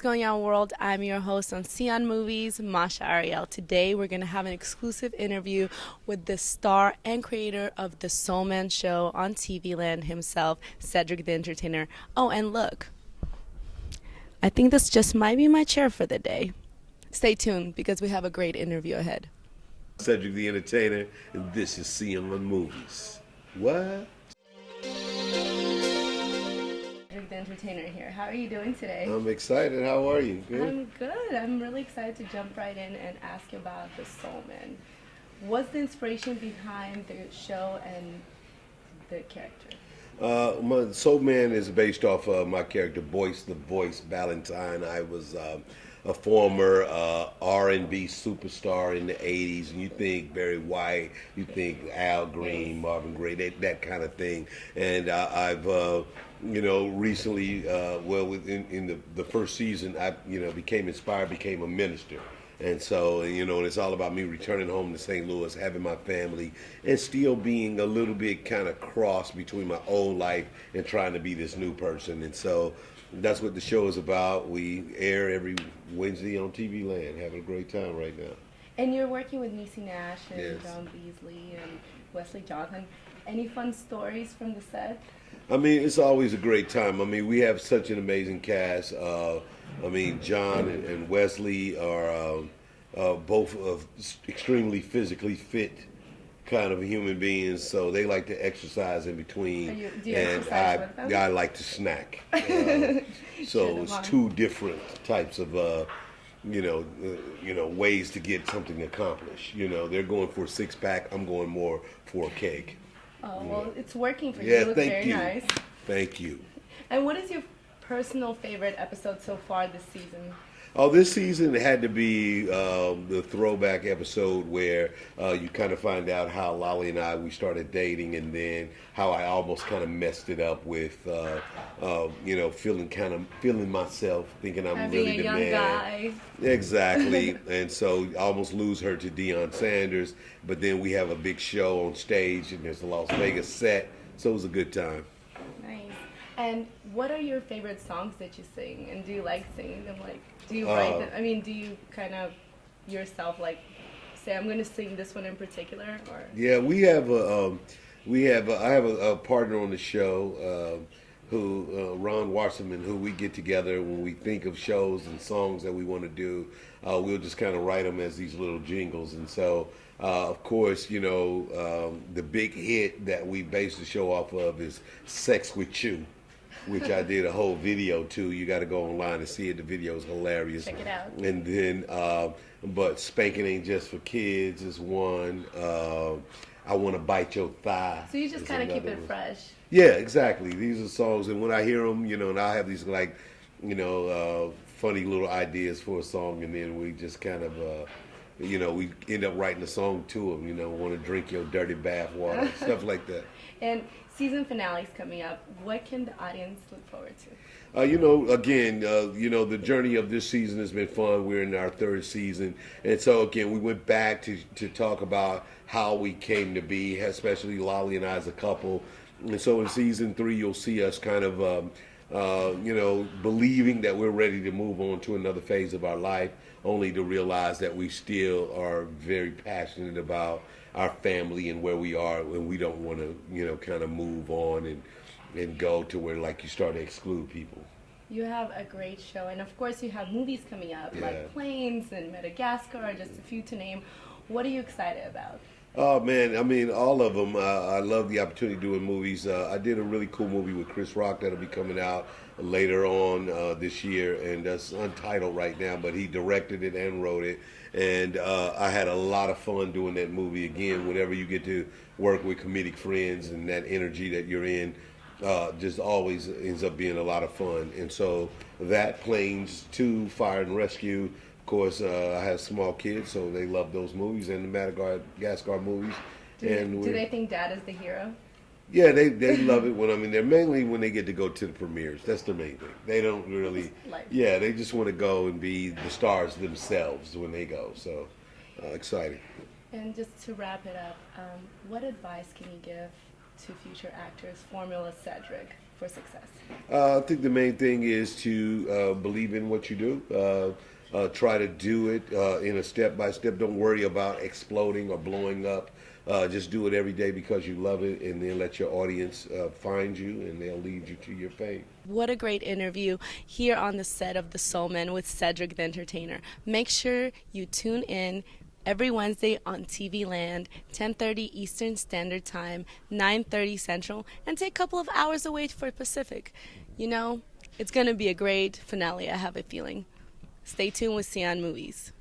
going on, world? I'm your host on Sion Movies, Masha Ariel. Today, we're going to have an exclusive interview with the star and creator of The Soul Man Show on TV Land himself, Cedric the Entertainer. Oh, and look, I think this just might be my chair for the day. Stay tuned because we have a great interview ahead. Cedric the Entertainer, and this is Sion Movies. What? Cedric the Entertainer here. How are you doing today? I'm excited. How are you? Good? I'm good. I'm really excited to jump right in and ask you about The Soul Man. What's the inspiration behind the show and the character? My Soul Man is based off of my character, Boyce the Voice Valentine. I was a former R&B superstar in the 80s, and you think Barry White, you think Al Green, Marvin Gaye, that kind of thing. And I've recently, in the first season, I, became inspired, became a minister. And so, and it's all about me returning home to St. Louis, having my family, and still being a little bit kind of cross between my old life and trying to be this new person. And so that's what the show is about. We air every Wednesday on TV Land. Having a great time right now. And you're working with Niecy Nash and Yes. John Beasley and Wesley Johnson. Any fun stories from the set? I mean, it's always a great time. I mean, we have such an amazing cast. John and Wesley are both extremely phically fit kind of human beings, so they like to exercise in between. Do you and exercise with them? I like to snack. So it's two different types of ways to get something accomplished. They're going for a six-pack. I'm going more for a cake. Oh, well, it's working for you. Yeah, You look thank very you. nice. Thank you. And what is your personal favorite episode so far this season? Oh, this season had to be the throwback episode where you kind of find out how Lolly and we started dating, and then how I almost kind of messed it up with, feeling myself, thinking I'm Being really a the young man. guy. Exactly, and so I almost lose her to Deion Sanders, but then we have a big show on stage, and there's a Las Vegas set, so it was a good time. Nice. And what are your favorite songs that you sing? And do you like singing them? Like, do you write them? I mean, do you kind of yourself say, I'm going to sing this one in particular? Or Yeah, I have a partner on the show, Ron Wasserman, who we get together when we think of shows and songs that we want to do. We'll just kind of write them as these little jingles. And so, of course, the big hit that we base the show off of is Sex With You, which I did a whole video to. You got to go online and see it. The video is hilarious. Check it out. And then, but Spanking Ain't Just for Kids is one. I Want to Bite Your Thigh. So you just is kind of keep another it one. fresh. Yeah, exactly. These are songs, and when I hear them, and I have these funny little ideas for a song, and then we just kind of, we end up writing a song to them. Want to drink your dirty bath water, stuff like that. And season finale's coming up. What can the audience look forward to? The journey of this season has been fun. We're in our third season. And so, again, we went back to talk about how we came to be, especially Lolly and I as a couple. And so in season 3, you'll see us kind of, believing that we're ready to move on to another phase of our life, only to realize that we still are very passionate about our family and where we are, and we don't want to, kind of move on and go to where, you start to exclude people. You have a great show, and of course you have movies coming up, Yeah. like Planes and Madagascar, just a few to name. What are you excited about? Oh, man, I mean, all of them. I love the opportunity doing movies. I did a really cool movie with Chris Rock that'll be coming out later on this year, and that's untitled right now, but he directed it and wrote it. And I had a lot of fun doing that movie. Again, whenever you get to work with comedic friends and that energy that you're in, just always ends up being a lot of fun. And so that, Planes 2, Fire and Rescue. Of course, I have small kids, so they love those movies and the Madagascar movies. Do they think Dad is the hero? Yeah, they love it they're mainly when they get to go to the premieres. That's the main thing. They don't really, they just want to go and be the stars themselves when they go. So, exciting. And just to wrap it up, what advice can you give to future actors, Formula Cedric? for success? I think the main thing is to believe in what you do. Try to do it in a step by step. Don't worry about exploding or blowing up. Just do it every day because you love it, and then let your audience find you, and they'll lead you to your fame. What a great interview here on the set of The Soul Man with Cedric the Entertainer. Make sure you tune in every Wednesday on TV Land, 10:30 Eastern Standard Time, 9:30 Central, and take a couple of hours away for Pacific. You know, it's going to be a great finale, I have a feeling. Stay tuned with Cian Movies.